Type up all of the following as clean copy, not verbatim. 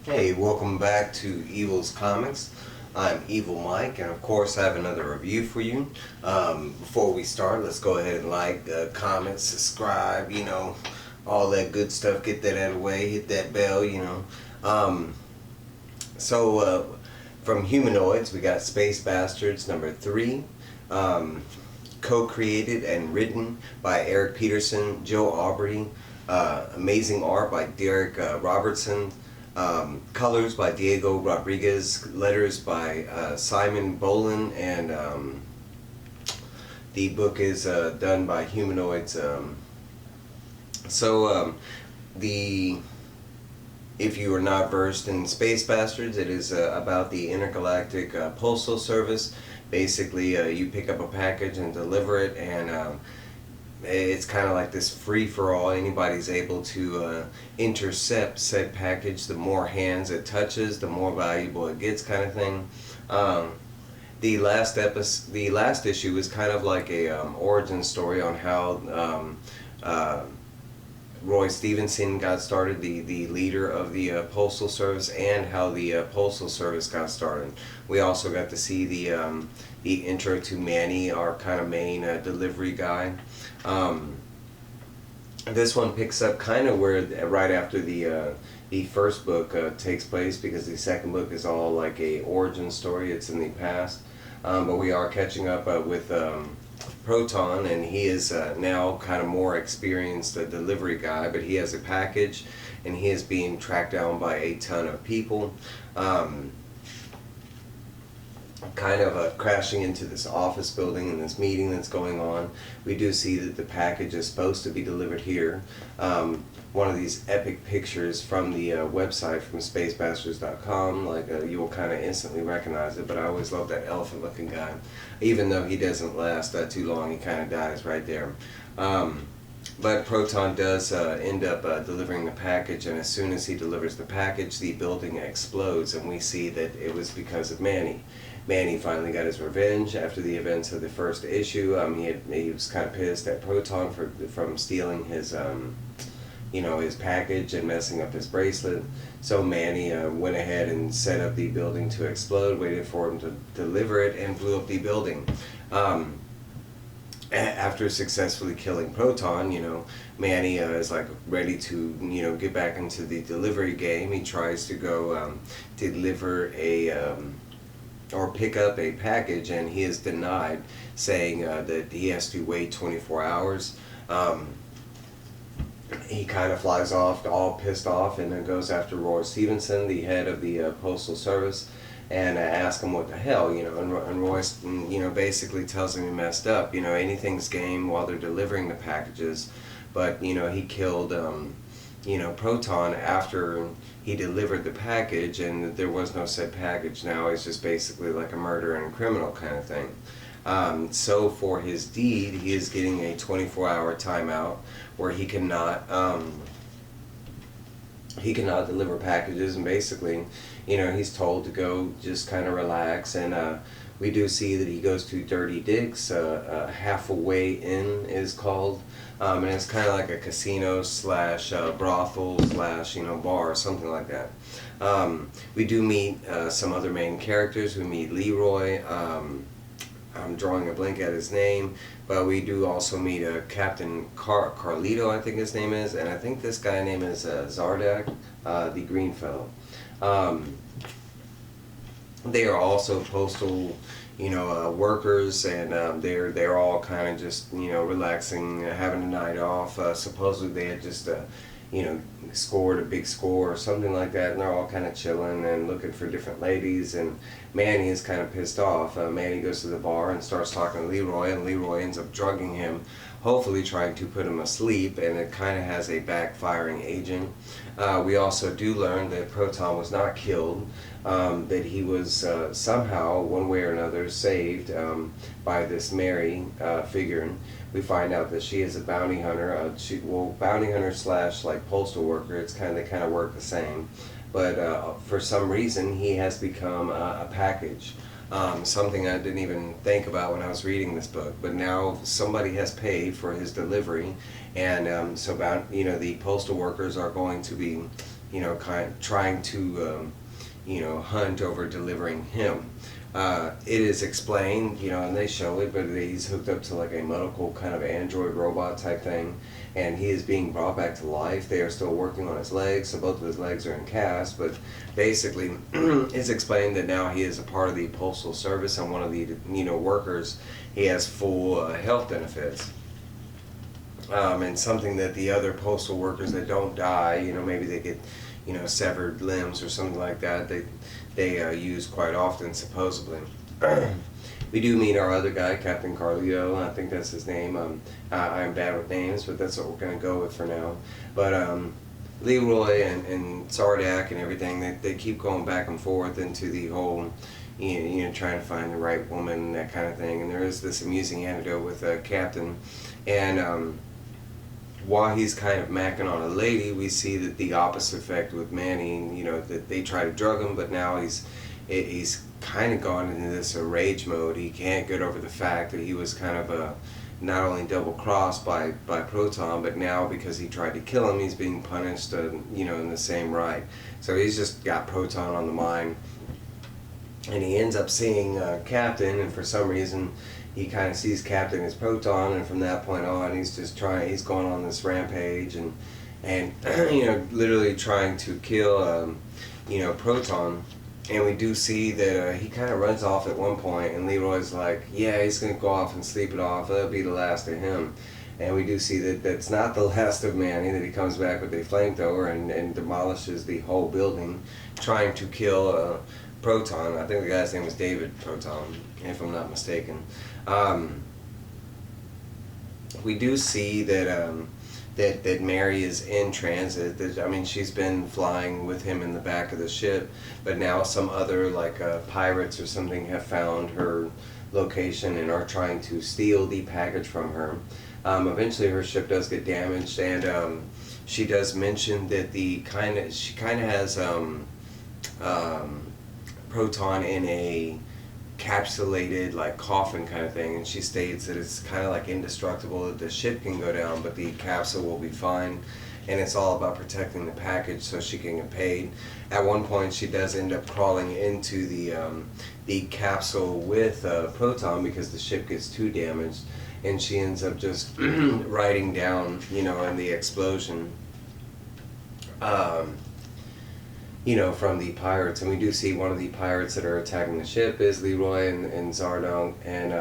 Hey, welcome back to Evil's Comics. I'm Evil Mike, and of course I have another review for you. Before we start, let's go ahead and like, comment, subscribe, all that good stuff. Get that out of the way, hit that bell, From Humanoids, we got Space Bastards number 3. Co-created and written by Eric Peterson, Joe Aubrey. Amazing art by Darick Robertson. Colors by Diego Rodriguez, letters by Simon Bowland, and the book is done by Humanoids. If you are not versed in Space Bastards, it is about the intergalactic postal service. Basically, you pick up a package and deliver it, and it's kind of like this free-for-all. Anybody's able to intercept said package. The more hands it touches, the more valuable it gets, kind of thing. The last issue was kind of like a origin story on how Roy Stevenson got started, the leader of the Postal Service, and how the Postal Service got started. We also got to see the intro to Manny, our kind of main delivery guy. This one picks up kind of where right after the first book takes place, because the second book is all like a origin story. It's in the past, but we are catching up with Proton, and he is now kind of more experienced delivery guy, but he has a package and he is being tracked down by a ton of people, kind of crashing into this office building and this meeting that's going on. We do see that the package is supposed to be delivered here. One of these epic pictures from the website from SpaceBastards.com, like you will kind of instantly recognize it, but I always love that elephant looking guy. Even though he doesn't last too long, he kind of dies right there. But Proton does end up delivering the package, and as soon as he delivers the package, the building explodes, and we see that it was because of Manny. Manny finally got his revenge after the events of the first issue. He was kind of pissed at Proton from stealing his his package and messing up his bracelet. So Manny went ahead and set up the building to explode, waited for him to deliver it, and blew up the building. After successfully killing Proton, Manny is like ready to get back into the delivery game. He tries to go deliver or pick up a package, and he is denied, saying that he has to wait 24 hours. He kind of flies off, all pissed off, and then goes after Roy Stevenson, the head of the Postal Service, and asks him what the hell, and Roy, basically tells him he messed up. Anything's game while they're delivering the packages, but, he killed, Proton after he delivered the package, and there was no said package. Now it's just basically like a murder and criminal kind of thing. So for his deed, he is getting a 24-hour timeout where he cannot deliver packages, and basically, he's told to go just kind of relax. And we do see that he goes to Dirty Dick's, Halfway Inn is called, and it's kind of like a casino slash brothel slash bar or something like that. We do meet some other main characters. We meet Leroy. I'm drawing a blank at his name, but we do also meet Captain Carlito, I think his name is, and I think this guy name is Zardak, the green fellow. They are also postal, workers, and they're all kind of just relaxing, having a night off. Supposedly they had just scored a big score or something like that, and they're all kind of chilling and looking for different ladies. And Manny is kind of pissed off. Manny goes to the bar and starts talking to Leroy, and Leroy ends up drugging him, hopefully trying to put him asleep, and it kind of has a backfiring agent. We also do learn that Proton was not killed, that he was somehow, one way or another, saved by this Mary figure. We find out that she is a bounty hunter. Bounty hunter slash like postal worker. They kind of work the same, but for some reason he has become a package. Something I didn't even think about when I was reading this book, but now somebody has paid for his delivery, and so the postal workers are going to be trying to hunt over delivering him. It is explained, and they show it, but he's hooked up to like a medical kind of android robot type thing, and he is being brought back to life. They are still working on his legs, so both of his legs are in cast, but basically it's explained that now he is a part of the Postal Service, and one of the workers. He has full health benefits. And something that the other postal workers that don't die, maybe they get, severed limbs or something like that, they use quite often, supposedly. We do meet our other guy, Captain Carlito. I think that's his name. I'm bad with names, but that's what we're going to go with for now. But Leroy and Sardak and everything, they keep going back and forth into the whole, trying to find the right woman, that kind of thing. And there is this amusing anecdote with Captain. And while he's kind of macking on a lady, we see that the opposite effect with Manny, that they try to drug him, but now he's kind of gone into this rage mode. He can't get over the fact that he was kind of not only double-crossed by Proton, but now because he tried to kill him, he's being punished, in the same right. So he's just got Proton on the mind. And he ends up seeing Captain, and for some reason he kind of sees Captain as Proton, and from that point on he's going on this rampage and literally trying to kill Proton. And we do see that he kind of runs off at one point, and Leroy's like, yeah, he's going to go off and sleep it off, that'll be the last of him. And we do see that that's not the last of Manny, that he comes back with a flamethrower and demolishes the whole building, trying to kill Proton. I think the guy's name was David Proton, if I'm not mistaken. We do see that that Mary is in transit. She's been flying with him in the back of the ship, but now some other pirates or something have found her location and are trying to steal the package from her. Eventually her ship does get damaged, and she does mention that she kind of has Proton in a capsulated coffin kind of thing, and she states that it's kind of indestructible, that the ship can go down but the capsule will be fine, and it's all about protecting the package so she can get paid. At one point she does end up crawling into the capsule with Proton because the ship gets too damaged, and she ends up just writing down in the explosion from the pirates. And we do see one of the pirates that are attacking the ship is Leroy and Zardog, and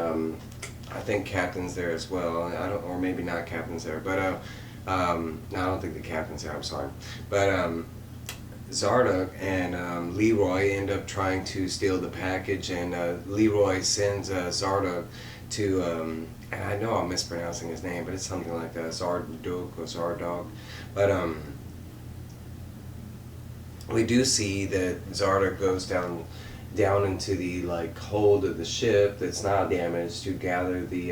I think Captain's there as well. Or maybe not Captain's there, but no, I don't think the Captain's there, I'm sorry. But Zardog and Leroy end up trying to steal the package, and Leroy sends Zardog to, and I know I'm mispronouncing his name, but it's something like that, Zardog or Zardog. But we do see that Zardog goes down into the hold of the ship that's not damaged to gather the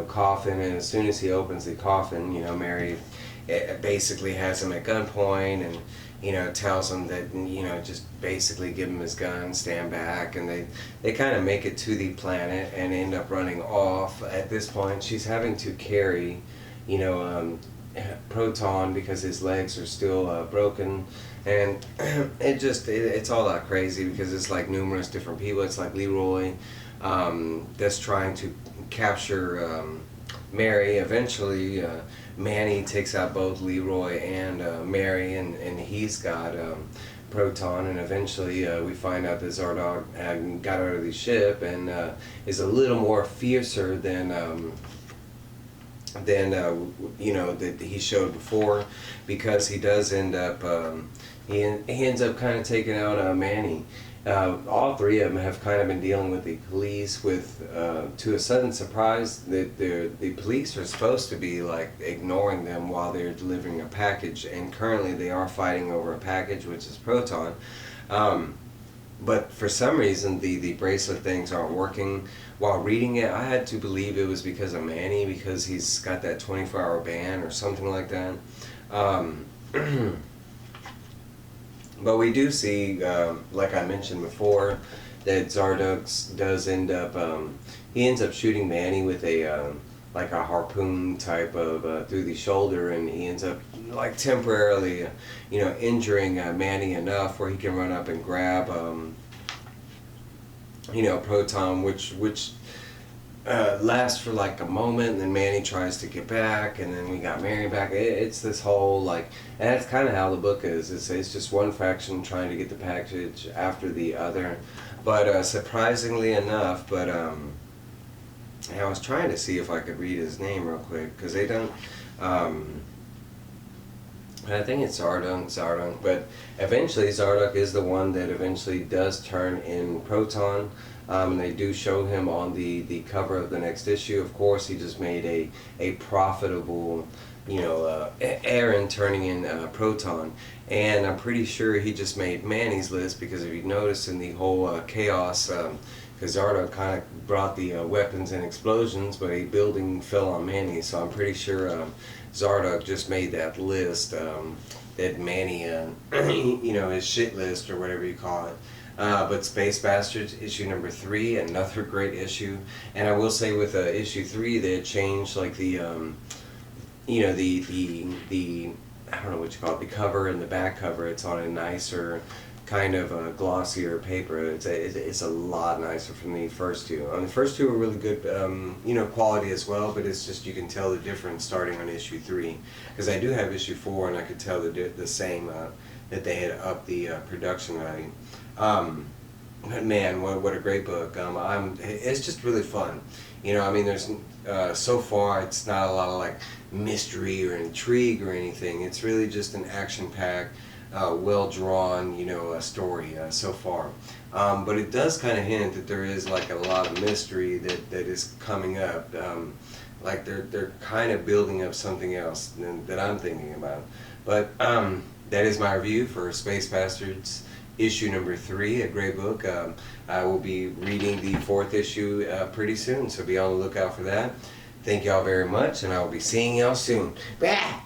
coffin, and as soon as he opens the coffin, Mary basically has him at gunpoint and tells him that just basically give him his gun, stand back, and they kind of make it to the planet and end up running off. At this point she's having to carry Proton because his legs are still broken, and it's all that crazy because it's numerous different people. It's Leroy that's trying to capture Mary. Eventually Manny takes out both Leroy and Mary, and he's got Proton, and eventually we find out that Zardog got out of the ship and is a little more fiercer than that he showed before, because he does end up he ends up kind of taking out Manny. All three of them have kind of been dealing with the police with to a sudden surprise that the police are supposed to be ignoring them while they're delivering a package, and currently they are fighting over a package, which is Proton. But for some reason the bracelet things aren't working. While reading it, I had to believe it was because of Manny, because he's got that 24-hour ban or something like that. But we do see, like I mentioned before, that Zardog does end up, he ends up shooting Manny with a like a harpoon type of through the shoulder, and he ends up like temporarily, injuring Manny enough where he can run up and grab, Proton, which lasts for like a moment, and then Manny tries to get back, and then we got Mary back. It's this whole like, and that's kind of how the book is. It's just one faction trying to get the package after the other, but surprisingly enough, I was trying to see if I could read his name real quick, because they don't. I think it's Zardunk, but eventually Zarduk is the one that eventually does turn in Proton. And they do show him on the cover of the next issue. Of course, he just made a profitable, errand turning in Proton. And I'm pretty sure he just made Manny's list, because if you notice in the whole chaos, because Zarduk kind of brought the weapons and explosions, but a building fell on Manny. So I'm pretty sure Zarduk just made that list, that Manny, his shit list or whatever you call it. But Space Bastards issue number 3, another great issue. And I will say with issue 3, they had changed like the I don't know what you call it, the cover and the back cover. It's on a nicer kind of glossier paper. It's a lot nicer from the first two. The first two are really good, quality as well. But it's just, you can tell the difference starting on issue 3, because I do have issue 4, and I could tell the same that they had upped the production value. But man, what a great book. It's just really fun. There's so far it's not a lot of like mystery or intrigue or anything. It's really just an action-packed, well-drawn, story so far. But it does kind of hint that there is like a lot of mystery that is coming up. Like they're kind of building up something else that I'm thinking about. But that is my review for Space Bastards issue number 3, a great book. I will be reading the 4th issue pretty soon, so be on the lookout for that. Thank y'all very much, and I will be seeing y'all soon. Bye!